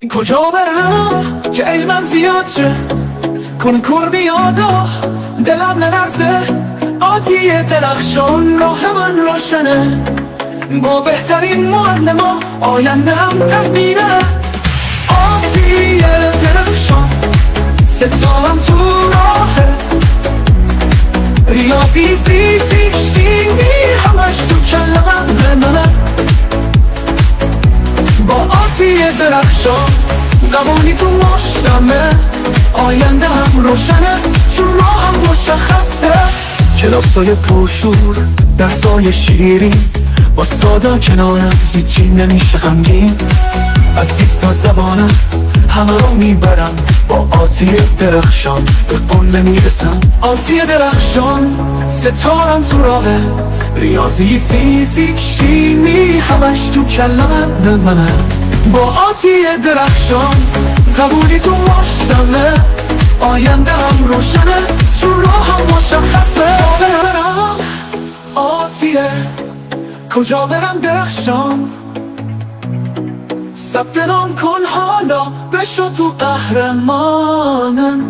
کجا برم که علمم زیاد شه، کنکور بیاد و دلم نلرزه، آتیه درخشان راه من روشنه، با بهترین معلما آینده هم تضمینه. آتیه درخشان ستارم تو راهه، ریاضی فیزیک شیمی همش تو کلمم منه. با آتیه درخشان قبولی تو مشتمه، آینده هم روشنه چون راهم مشخصه. کلاسای پرشور درسای شیرین، با سادا کنارم هیچی نمیشه غمگین. از 20 تا زبانم همه رو میبرم، با آتیه درخشان به قله میرسم. آتیه درخشان ستارم تو راهه، ریاضی فیزیک شیمی همش تو کلمم منه. با آتیه درخشان قبولی تو مشتمه، آینده هم روشنه چون راهم مشخصه. برم آتیه، کجا برم درخشان، ثبت نام کن حالا بشو تو قهرمانم.